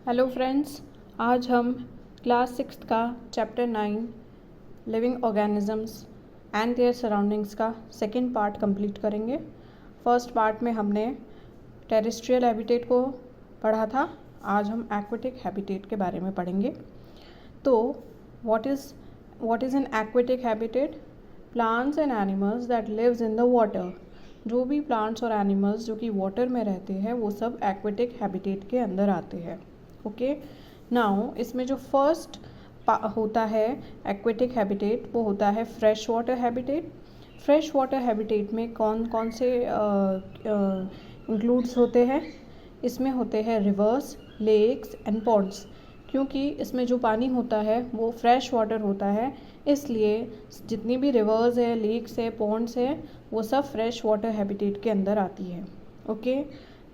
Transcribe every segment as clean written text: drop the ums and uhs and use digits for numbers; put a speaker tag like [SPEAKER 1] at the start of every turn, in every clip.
[SPEAKER 1] Hello friends, आज हम class 6 का chapter 9 living organisms and there surroundings का सेकेंड पार्ट कंप्लीट करेंगे। फर्स्ट पार्ट में हमने टेरेस्ट्रियल हैबिटेट को पढ़ा था। आज हम एक्वेटिक हैबिटेट के बारे में पढ़ेंगे। तो what is an aquatic habitat? Plants and animals that lives in the water. जो भी प्लांट्स और एनिमल्स जो कि वाटर में रहते हैं वो सब एक्वेटिक हैबिटेट के अंदर आते हैं। ओके, नाउ इसमें जो फर्स्ट होता है एक्वेटिक हैबिटेट वो होता है fresh water habitat. Fresh water habitat में कौन कौन से इंक्लूड्स होते हैं? इसमें होते हैं रिवर्स, लेक्स एंड पॉन्ड्स। क्योंकि इसमें जो पानी होता है वो फ्रेश वाटर होता है, इसलिए जितनी भी रिवर्स है, लेक्स है, पॉन्ड्स है, वो सब फ्रेश वाटर हैबिटेट के अंदर आती है। Okay,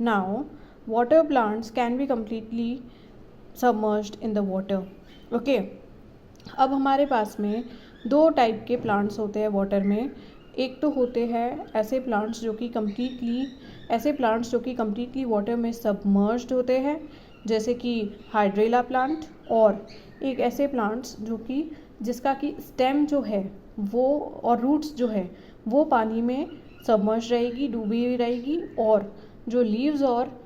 [SPEAKER 1] now water plants can be completely submerged in the water. Okay, अब हमारे पास में दो टाइप के प्लांट्स होते हैं वाटर में। एक तो होते हैं ऐसे प्लांट्स जो कि कम्प्लीटली वाटर में सबमर्ज्ड होते हैं, जैसे कि हाइड्रेला प्लांट, और एक ऐसे प्लांट्स जो कि जिसका कि स्टेम जो है वो और रूट्स जो है वो पानी में सबमर्ज रहेगी, डूबी हुई रहेगी, और जो लीव्स और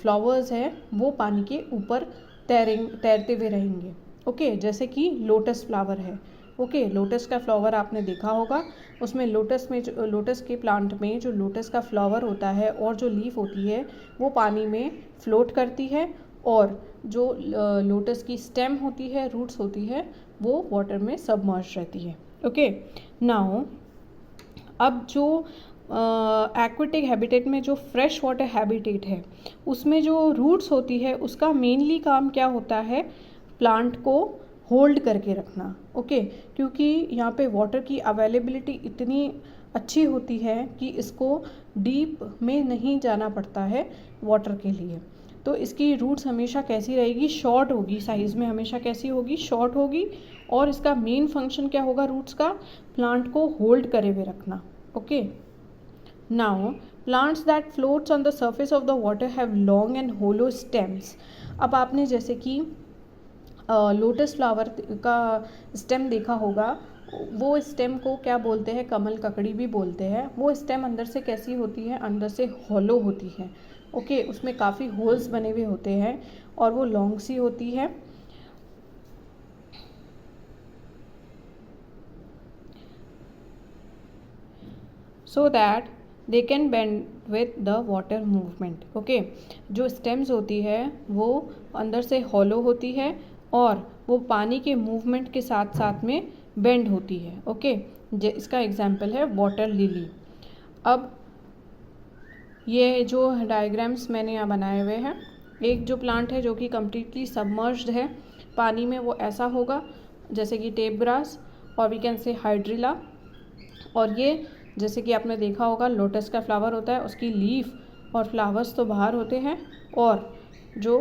[SPEAKER 1] फ्लावर्स हैं वो पानी के ऊपर तैरते हुए रहेंगे। ओके, जैसे कि लोटस फ्लावर है। ओके, लोटस का फ्लावर आपने देखा होगा। उसमें लोटस के प्लांट में जो लोटस का फ्लावर होता है और जो लीफ होती है वो पानी में फ्लोट करती है, और जो लोटस की स्टेम होती है, रूट्स होती है, वो वाटर में सबमर्ज रहती है। ओके, नाउ अब जो एक्वेटिक हैबिटेट में जो फ्रेश वाटर हैबिटेट है उसमें जो रूट्स होती है उसका मेनली काम क्या होता है? प्लांट को होल्ड करके रखना। ओके, क्योंकि यहाँ पे वाटर की अवेलेबिलिटी इतनी अच्छी होती है कि इसको डीप में नहीं जाना पड़ता है वाटर के लिए। तो इसकी रूट्स हमेशा कैसी रहेगी? शॉर्ट होगी, साइज़ में हमेशा कैसी होगी? शॉर्ट होगी। और इसका मेन फंक्शन क्या होगा रूट्स का? प्लांट को होल्ड करे हुए रखना। Okay, now plants that floats on the surface of the water have long and hollow stems. अब आपने जैसे कि लोटस फ्लावर का स्टेम देखा होगा, वो स्टेम को क्या बोलते हैं? कमल ककड़ी भी बोलते हैं। वो स्टेम अंदर से कैसी होती है? अंदर से हॉलो होती है। ओके, उसमें काफ़ी होल्स बने हुए होते हैं और वो लॉन्ग सी होती है। So that they can bend with the water movement. Okay, जो स्टेम्स होती है वो अंदर से हॉलो होती है और वो पानी के मूवमेंट के साथ साथ में बेंड होती है। ओके, इसका एग्जाम्पल है वाटर लिली। अब ये जो डायग्राम्स मैंने यहाँ बनाए हुए हैं, एक जो प्लांट है जो कि कम्प्लीटली सबमर्ज्ड है पानी में, वो ऐसा होगा जैसे कि टेप ग्रास, और वी कैन से हाइड्रिला। और ये जैसे कि आपने देखा होगा लोटस का फ्लावर होता है, उसकी लीफ और फ्लावर्स तो बाहर होते हैं, और जो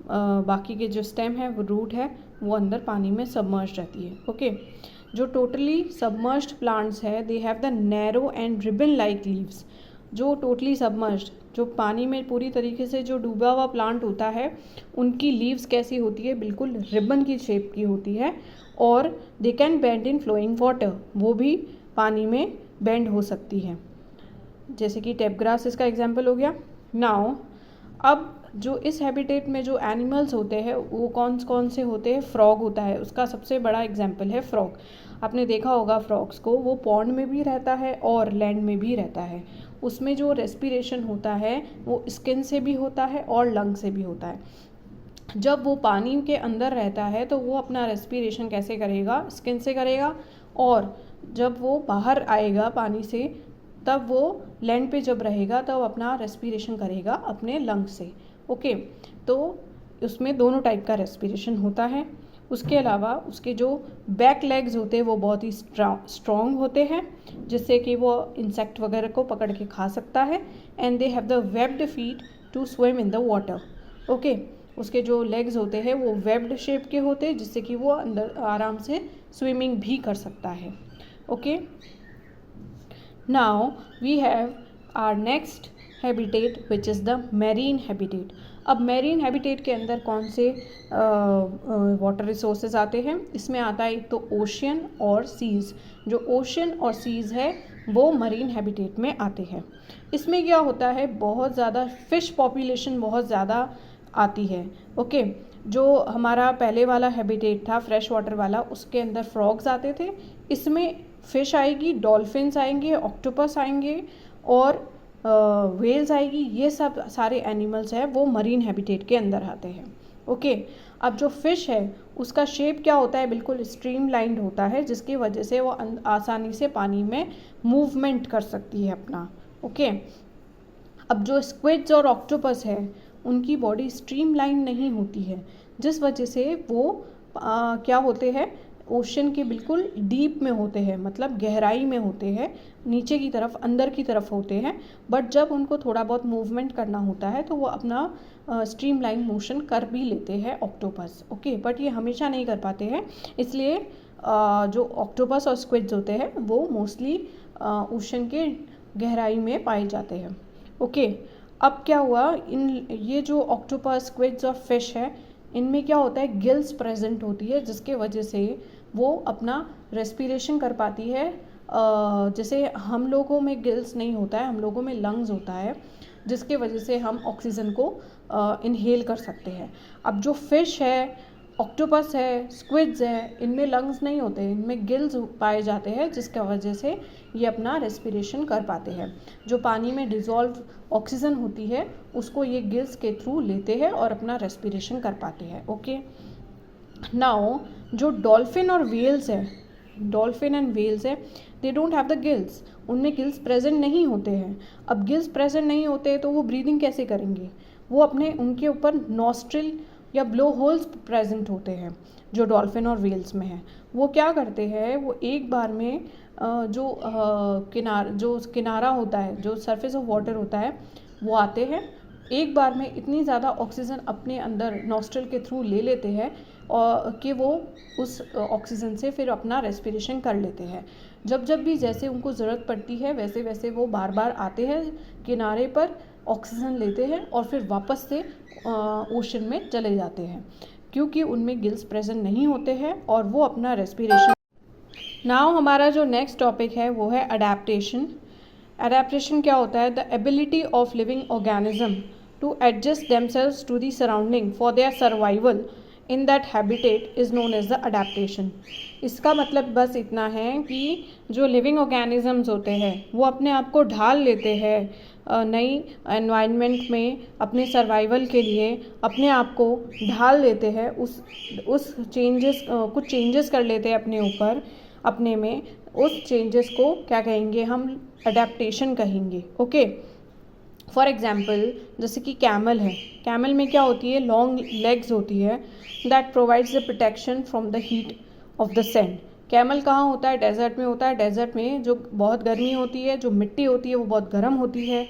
[SPEAKER 1] बाकी के जो स्टेम है, वो रूट है, वो अंदर पानी में सबमर्ज्ड रहती है। ओके, जो टोटली सबमर्ज्ड प्लांट्स है दे have the narrow and ribbon like leaves. जो टोटली सबमर्ज्ड, जो पानी में पूरी तरीके से जो डूबा हुआ प्लांट होता है, उनकी लीव्स कैसी होती है? बिल्कुल रिबन की शेप की होती है, और they can bend in flowing water. वो भी पानी में बेंड हो सकती है, जैसे कि टेप ग्रास इसका एग्जाम्पल हो गया। नाउ अब जो इस हैबिटेट में जो एनिमल्स होते हैं वो कौन कौन से होते हैं? फ्रॉग होता है, उसका सबसे बड़ा एग्जाम्पल है फ्रॉग। आपने देखा होगा फ्रॉग्स को, वो पॉन्ड में भी रहता है और लैंड में भी रहता है। उसमें जो रेस्पिरेशन होता है वो स्किन से भी होता है और लंग से भी होता है। जब वो पानी के अंदर रहता है तो वो अपना रेस्पिरेशन कैसे करेगा? स्किन से करेगा, और जब वो बाहर आएगा पानी से तब वो लैंड पे जब रहेगा तब अपना रेस्पिरेशन करेगा अपने लंग से। ओके, तो उसमें दोनों टाइप का रेस्पिरेशन होता है। उसके अलावा उसके जो बैक लेग्स होते हैं वो बहुत ही स्ट्रॉन्ग होते हैं, जिससे कि वो इंसेक्ट वगैरह को पकड़ के खा सकता है। And they have the webbed feet to swim in the water. Okay, उसके जो लेग्स होते हैं वो वेब्ड शेप के होते हैं, जिससे कि वो अंदर आराम से स्विमिंग भी कर सकता है। Okay, now we have our next habitat which is the marine habitat। अब मैरीन हैबिटेट के अंदर कौन से वाटर रिसोर्सेज आते हैं? इसमें आता है एक तो ओशियन और सीज़। जो ओशियन और सीज़ है वो मरीन हैबिटेट में आते हैं। इसमें क्या होता है, बहुत ज़्यादा फ़िश पॉपुलेशन बहुत ज़्यादा आती है। ओके, जो हमारा पहले वाला हैबिटेट था फ्रेश वाटर वाला, उसके अंदर फ्रॉग्स आते थे। इसमें फ़िश आएगी, डॉल्फिन्स आएंगे, ऑक्टोपस आएंगे और वेल्स आएगी। ये सब सारे एनिमल्स हैं वो मरीन हैबिटेट के अंदर आते हैं। ओके, अब जो फ़िश है उसका शेप क्या होता है, बिल्कुल स्ट्रीमलाइंड होता है, जिसकी वजह से वो आसानी से पानी में मूवमेंट कर सकती है अपना। ओके, अब जो स्क्विड्स और ऑक्टोपस है उनकी बॉडी स्ट्रीमलाइन नहीं होती है, जिस वजह से वो क्या होते हैं, ओशन के बिल्कुल डीप में होते हैं, मतलब गहराई में होते हैं, नीचे की तरफ अंदर की तरफ होते हैं। बट जब उनको थोड़ा बहुत मूवमेंट करना होता है तो वो अपना स्ट्रीमलाइन मोशन कर भी लेते हैं ऑक्टोपस। ओके, बट ये हमेशा नहीं कर पाते हैं, इसलिए जो ऑक्टोपस और स्क्विड्स होते हैं वो मोस्टली ओशन के गहराई में पाए जाते हैं। ओके, अब क्या हुआ, ये जो ऑक्टोपस, स्क्विड्स और फिश है, इनमें क्या होता है, गिल्स प्रेजेंट होती है, जिसके वजह से वो अपना रेस्पिरेशन कर पाती है। जैसे हम लोगों में गिल्स नहीं होता है, हम लोगों में लंग्स होता है, जिसके वजह से हम ऑक्सीजन को इनहेल कर सकते हैं। अब जो फिश है, ऑक्टोपस है, स्क्विड्स है, इनमें लंग्स नहीं होते, इनमें गिल्स पाए जाते हैं, जिसकी वजह से ये अपना रेस्पिरेशन कर पाते हैं। जो पानी में डिज़ोल्व ऑक्सीजन होती है उसको ये गिल्स के थ्रू लेते हैं और अपना रेस्पिरेशन कर पाते हैं। ओके, नाउ जो डॉल्फिन और वेल्स है, डॉल्फिन एंड वेल्स है, they don't have the gills, उनमें गिल्स प्रेजेंट नहीं होते हैं। अब गिल्स प्रेजेंट नहीं होते तो वो ब्रीदिंग कैसे करेंगे? वो अपने उनके ऊपर नॉस्ट्रिल या ब्लो होल्स प्रेजेंट होते हैं जो डॉल्फिन और वेल्स में है। वो क्या करते हैं, वो एक बार में जो किनारा होता है, जो सरफेस ऑफ वाटर होता है, वो आते हैं, एक बार में इतनी ज़्यादा ऑक्सीजन अपने अंदर नॉस्ट्रिल के थ्रू ले लेते हैं और कि वो उस ऑक्सीजन से फिर अपना रेस्पिरेशन कर लेते हैं। जब भी जैसे उनको ज़रूरत पड़ती है वैसे वैसे वो बार बार आते हैं किनारे पर, ऑक्सीजन लेते हैं और फिर वापस से ओशन में चले जाते हैं, क्योंकि उनमें गिल्स प्रेजेंट नहीं होते हैं और वो अपना रेस्पिरेशन। नाउ हमारा जो नेक्स्ट टॉपिक है वो है अडेप्टेशन। अडेप्टेशन क्या होता है? The ability of living organism to adjust themselves to the surrounding for their survival in that habitat is known as the adaptation. इसका मतलब बस इतना है कि जो लिविंग ऑर्गेनिजम्स होते हैं वो अपने आप को ढाल लेते हैं नई एनवायरनमेंट में, अपने सर्वाइवल के लिए अपने आप को ढाल लेते हैं, उस चेंजेस कुछ चेंजेस कर लेते हैं अपने ऊपर, अपने में। उस चेंजेस को क्या कहेंगे हम? अडेप्टेशन कहेंगे। ओके, फॉर एग्जाम्पल जैसे कि कैमल है, कैमल में क्या होती है? लॉन्ग लेग्स होती है that provides the protection from the heat of the sand. Camel कहाँ होता है? डेजर्ट में होता है। डेजर्ट में जो बहुत गर्मी होती है, जो मिट्टी होती है वो बहुत गर्म होती है।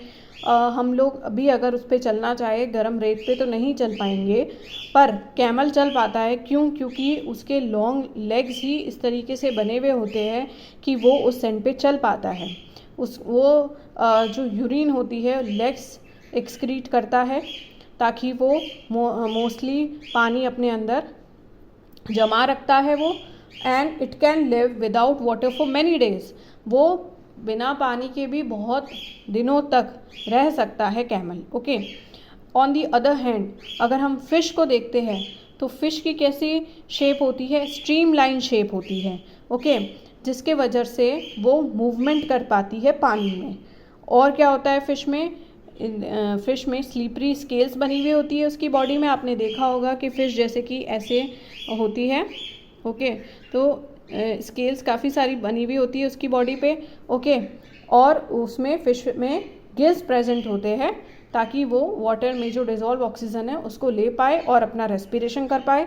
[SPEAKER 1] हम लोग अभी अगर उस पर चलना चाहे गर्म रेत पे तो नहीं चल पाएंगे, पर कैमल चल पाता है। क्यों? क्योंकि उसके लॉन्ग लेग्स ही इस तरीके से बने हुए होते हैं कि वो उस सैंड पे चल पाता है। जो यूरिन होती है लेग्स एक्सक्रीट करता है ताकि वो मोस्टली पानी अपने अंदर जमा रखता है वो, and it can live without water for many days. वो बिना पानी के भी बहुत दिनों तक रह सकता है camel. Okay, on the other hand अगर हम फिश को देखते हैं तो फिश की कैसी शेप होती है? स्ट्रीमलाइन शेप होती है। ओके, जिसके वजह से वो मूवमेंट कर पाती है पानी में। और क्या होता है फिश में? फ़िश में स्लीपरी स्केल्स बनी हुई होती है उसकी बॉडी में। आपने देखा होगा कि फ़िश जैसे कि ऐसे होती है। ओके, तो स्केल्स काफ़ी सारी बनी हुई होती है उसकी बॉडी पे। ओके, और उसमें फ़िश में गिल्स प्रेजेंट होते हैं ताकि वो वाटर में जो डिज़ोल्व ऑक्सीजन है उसको ले पाए और अपना रेस्पिरेशन कर पाए।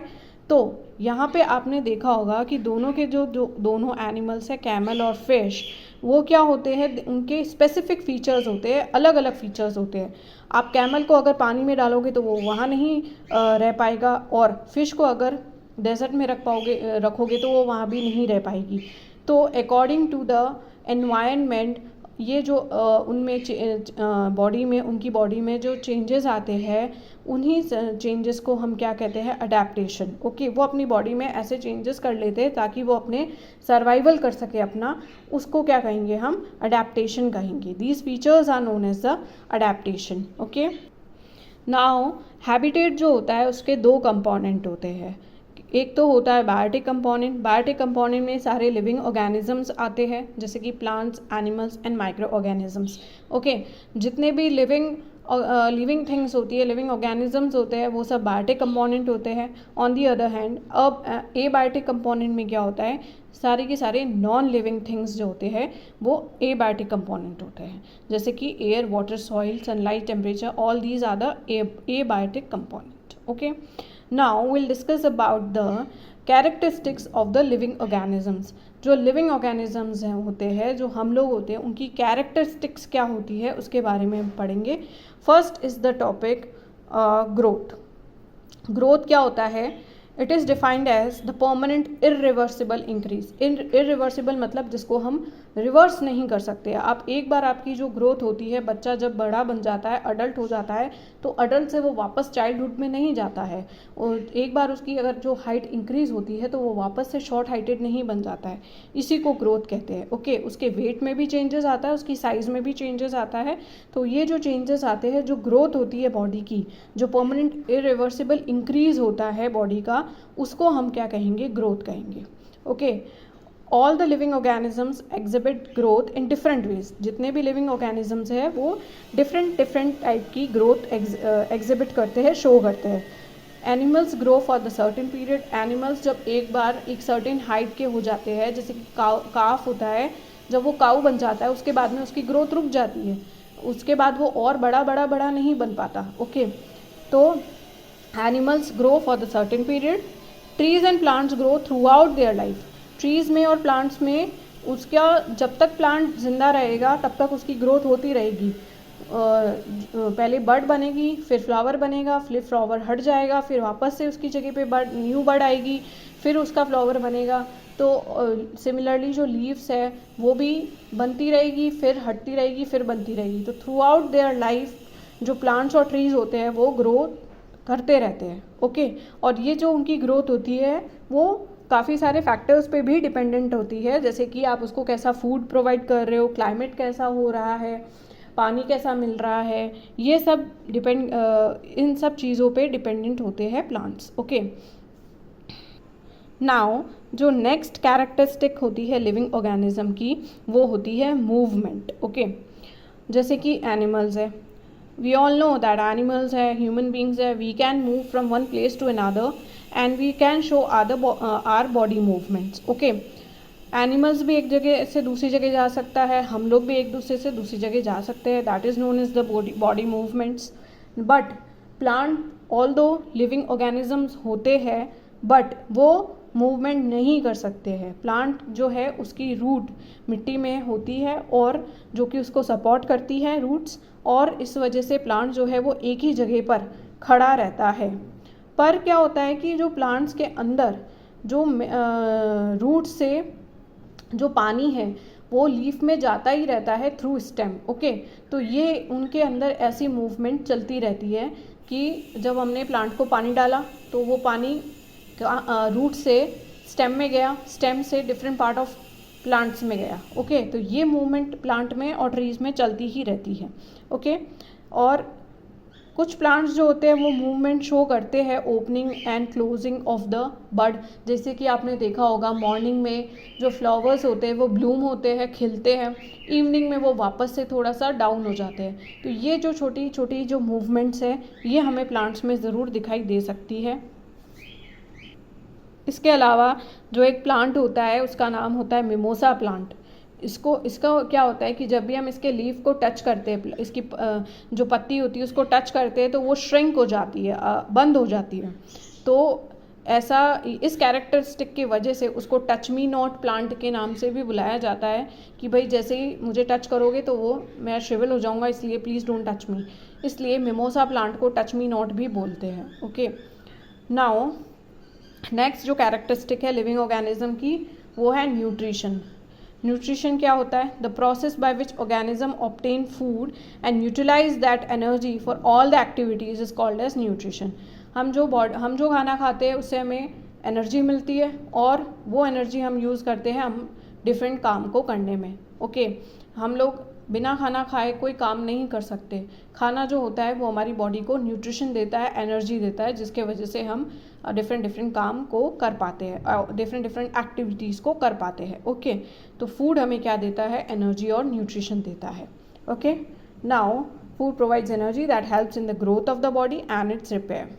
[SPEAKER 1] तो यहाँ पे आपने देखा होगा कि दोनों के जो दोनों एनिमल्स हैं, कैमल और फिश, वो क्या होते हैं? उनके स्पेसिफिक फ़ीचर्स होते हैं, अलग अलग फ़ीचर्स होते हैं। आप कैमल को अगर पानी में डालोगे तो वो वहाँ नहीं रह पाएगा, और फिश को अगर डेजर्ट में रखोगे तो वो वहाँ भी नहीं रह पाएगी। तो अकॉर्डिंग टू द एनवायरनमेंट ये जो उनमें बॉडी में, उनकी बॉडी में जो चेंजेस आते हैं उन्हीं चेंजेस को हम क्या कहते हैं, अडेप्टेशन। ओके, वो अपनी बॉडी में ऐसे चेंजेस कर लेते हैं ताकि वो अपने सर्वाइवल कर सके अपना, उसको क्या कहेंगे हम, अडेप्टेशन कहेंगे। These features are known as the adaptation. Okay, now habitat जो होता है उसके दो कंपोनेंट होते हैं। एक तो होता है बायोटिक कंपोनेंट। बायोटिक कंपोनेंट में सारे लिविंग ऑर्गेनिजम्स आते हैं, जैसे कि plants, animals and micro organisms. Okay, जितने भी लिविंग थिंग्स होती है, लिविंग ऑर्गेनिजम्स होते हैं, वो सब बायोटिक कंपोनेंट होते हैं। ऑन दी अदर हैंड अब ए बायोटिक कंपोनेंट में क्या होता है, सारे के सारे नॉन लिविंग थिंग्स जो होते हैं वो ए बायोटिक कंपोनेंट होते हैं, जैसे कि air, water, soil, sunlight, temperature, all these are the abiotic component. Okay, now will discuss about the characteristics of the living organisms. जो लिविंग ऑर्गेनिजम्स हैं होते हैं, जो हम लोग होते हैं, उनकी कैरेक्टरिस्टिक्स क्या होती है उसके बारे में हम पढ़ेंगे। First is the topic growth. Growth क्या होता है, it is defined as the permanent irreversible increase. Irreversible मतलब जिसको हम रिवर्स नहीं कर सकते। आप एक बार आपकी जो ग्रोथ होती है, बच्चा जब बड़ा बन जाता है, अडल्ट हो जाता है, तो अडल्ट से वो वापस चाइल्डहुड में नहीं जाता है। और एक बार उसकी अगर जो हाइट इंक्रीज होती है तो वो वापस से शॉर्ट हाइटेड नहीं बन जाता है, इसी को ग्रोथ कहते हैं। ओके, उसके वेट में भी चेंजेस आता है, उसकी साइज़ में भी चेंजेस आता है। तो ये जो चेंजेस आते हैं, जो ग्रोथ होती है बॉडी की, जो परमानेंट इरिवर्सिबल इंक्रीज होता है बॉडी का, उसको हम क्या कहेंगे, ग्रोथ कहेंगे। Okay, all the living organisms exhibit growth in different ways. जितने भी लिविंग ऑर्गेनिजम्स हैं वो डिफरेंट टाइप की ग्रोथ एग्जिबिट करते हैं, शो करते हैं। Animals grow for the certain period. Animals जब एक बार एक सर्टेन हाइट के हो जाते हैं, जैसे कि काफ होता है, जब वो काऊ बन जाता है उसके बाद में उसकी ग्रोथ रुक जाती है, उसके बाद वो और बड़ा नहीं बन पाता। ओके, तो animals grow for the certain period. Trees and plants grow through out their life. Trees में और प्लांट्स में उसका जब तक प्लांट जिंदा रहेगा तब तक उसकी ग्रोथ होती रहेगी। पहले बर्ड बनेगी, फिर फ्लावर बनेगा, फिर फ्लावर हट जाएगा, फिर वापस से उसकी जगह पे न्यू बर्ड आएगी, फिर उसका फ्लावर बनेगा। तो सिमिलरली जो लीव्स है वो भी बनती रहेगी, फिर हटती रहेगी, फिर बनती रहेगी। तो थ्रू आउट देयर लाइफ जो प्लांट्स और ट्रीज़ होते हैं वो ग्रो करते रहते हैं। ओके, और ये जो उनकी ग्रोथ होती है वो काफ़ी सारे फैक्टर्स पे भी डिपेंडेंट होती है, जैसे कि आप उसको कैसा फूड प्रोवाइड कर रहे हो, क्लाइमेट कैसा हो रहा है, पानी कैसा मिल रहा है, ये सब इन सब चीज़ों पे डिपेंडेंट होते हैं प्लांट्स। ओके, नाउ जो नेक्स्ट कैरेक्टरिस्टिक होती है लिविंग ऑर्गेनिज्म की, वो होती है मूवमेंट। ओके, जैसे कि एनिमल्स है, we all know that animals है, ह्यूमन बींग्स है, we can move from one place to another and we can show our body movements. Okay, animals भी एक जगह से दूसरी जगह जा सकता है, हम लोग भी एक दूसरे से दूसरी जगह जा सकते हैं, that is known as the body movements. But plant although living organisms होते हैं, बट वो मूवमेंट नहीं कर सकते हैं। प्लांट जो है उसकी रूट मिट्टी में होती है और जो कि उसको सपोर्ट करती है रूट्स, और इस वजह से प्लांट जो है वो एक ही जगह पर खड़ा रहता है। पर क्या होता है कि जो प्लांट्स के अंदर जो रूट से जो पानी है वो लीफ में जाता ही रहता है थ्रू स्टेम। ओके, तो ये उनके अंदर ऐसी मूवमेंट चलती रहती है कि जब हमने प्लांट को पानी डाला तो वो पानी रूट से स्टेम में गया, स्टेम से डिफरेंट पार्ट ऑफ प्लांट्स में गया। ओके, तो ये मूवमेंट प्लांट में और ट्रीज़ में चलती ही रहती है। ओके, और कुछ प्लांट्स जो होते हैं वो मूवमेंट शो करते हैं opening and closing of the bud. जैसे कि आपने देखा होगा मॉर्निंग में जो फ्लावर्स होते हैं वो ब्लूम होते हैं, खिलते हैं, इवनिंग में वो वापस से थोड़ा सा डाउन हो जाते हैं। तो ये जो छोटी छोटी जो मूवमेंट्स हैं ये हमें प्लांट्स में ज़रूर दिखाई दे सकती है। इसके अलावा जो एक प्लांट होता है उसका नाम होता है मिमोसा प्लांट। इसका क्या होता है कि जब भी हम इसके लीफ को टच करते हैं, इसकी जो पत्ती होती है उसको टच करते हैं तो वो श्रिंक हो जाती है, बंद हो जाती है। तो ऐसा इस कैरेक्टरिस्टिक की वजह से उसको टच मी नॉट प्लांट के नाम से भी बुलाया जाता है कि भाई जैसे ही मुझे टच करोगे तो वो मैं श्रिवल हो जाऊंगा, इसलिए प्लीज़ डोंट टच मी। इसलिए मिमोसा प्लांट को टच मी नॉट भी बोलते हैं। ओके, नाउ नेक्स्ट जो कैरेक्टरिस्टिक है लिविंग ऑर्गेनिज्म की वो है न्यूट्रिशन। न्यूट्रिशन क्या होता है? The process by which organism obtain food and utilize that energy for all the activities is called as nutrition. हम जो खाना खाते हैं उससे हमें एनर्जी मिलती है और वो एनर्जी हम यूज़ करते हैं हम डिफरेंट काम को करने में। ओके हम लोग बिना खाना खाए कोई काम नहीं कर सकते। खाना जो होता है वो हमारी बॉडी को न्यूट्रिशन देता है, एनर्जी देता है, जिसके वजह से हम डिफरेंट काम को कर पाते हैं, डिफरेंट एक्टिविटीज़ को कर पाते हैं। ओके तो फूड हमें क्या देता है? एनर्जी और न्यूट्रिशन देता है। Okay now food provides energy that helps in the growth of the body and its repair.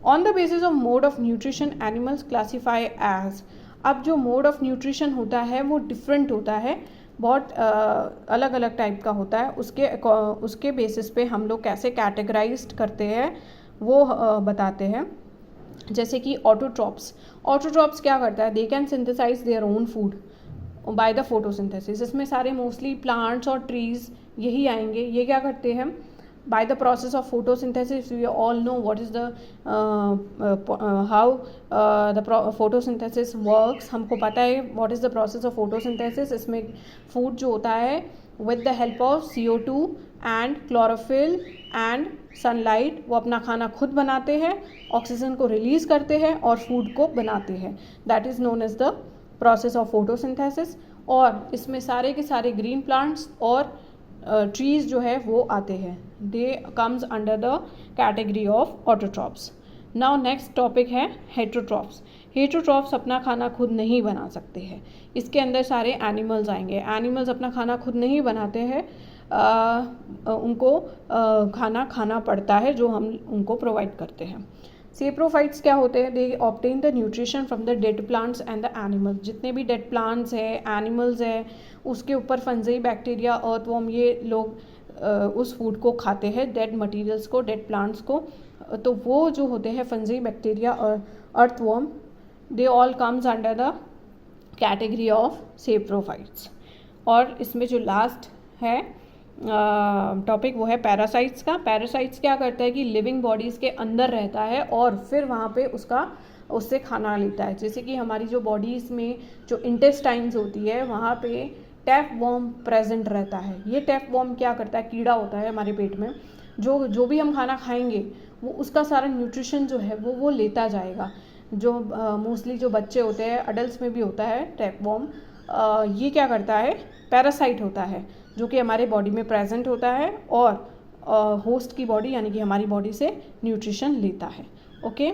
[SPEAKER 1] On the basis of mode of nutrition animals classify as. अब जो मोड ऑफ न्यूट्रिशन होता है वो different होता है, बहुत अलग अलग टाइप का होता है। उसके बेसिस पे हम लोग कैसे कैटेगराइज्ड करते हैं वो बताते हैं। जैसे कि ऑटोट्रॉप्स क्या करता है? They can synthesize their own food by the photosynthesis. इसमें सारे मोस्टली प्लांट्स और ट्रीज यही आएंगे। ये क्या करते हैं? by the process of photosynthesis we all know what is the how the photosynthesis works। हमको पता है what is the process of photosynthesis। इसमें food जो होता है with the help of CO2 and chlorophyll and sunlight वो अपना खाना खुद बनाते हैं, ऑक्सीजन को रिलीज करते हैं और फूड को बनाते हैं। That is known as the process of photosynthesis. और इसमें सारे के सारे ग्रीन प्लांट्स और ट्रीज जो है वो आते हैं। They comes under the category of autotrophs. Now next topic है हेटरोट्रॉप्स। हेटरोट्रॉप्स अपना खाना खुद नहीं बना सकते हैं। इसके अंदर सारे एनिमल्स आएंगे। एनिमल्स अपना खाना खुद नहीं बनाते हैं, उनको खाना खाना पड़ता है जो हम उनको प्रोवाइड करते हैं। सेप्रोफाइट्स क्या होते हैं? They obtain the nutrition from the dead plants and the animals. जितने भी डेड प्लांट्स है, एनिमल्स है, उसके ऊपर फंजाई, बैक्टीरिया, अर्थवॉर्म, ये लोग उस फूड को खाते हैं, डेड मटेरियल्स को, डेड प्लांट्स को। तो वो जो होते हैं फंजाई, बैक्टीरिया और earthworm, they all comes under the category of saprophytes. और इसमें जो लास्ट है टॉपिक वो है पैरासाइट्स का। पैरासाइट्स क्या करता है कि लिविंग बॉडीज़ के अंदर रहता है और फिर वहाँ पे उससे खाना लेता है। जैसे कि हमारी जो बॉडीज़ में जो इंटेस्टाइन्स होती है वहाँ पे टैपवॉर्म प्रेजेंट रहता है। ये टैपवॉर्म क्या करता है? कीड़ा होता है हमारे पेट में, जो भी हम खाना खाएंगे वो उसका सारा न्यूट्रिशन जो है वो लेता जाएगा। जो मोस्टली जो बच्चे होते हैं, अडल्ट में भी होता है टैपवॉर्म। ये क्या करता है? पैरासाइट होता है जो कि हमारे बॉडी में प्रेजेंट होता है और होस्ट की बॉडी यानी कि हमारी बॉडी से न्यूट्रिशन लेता है। ओके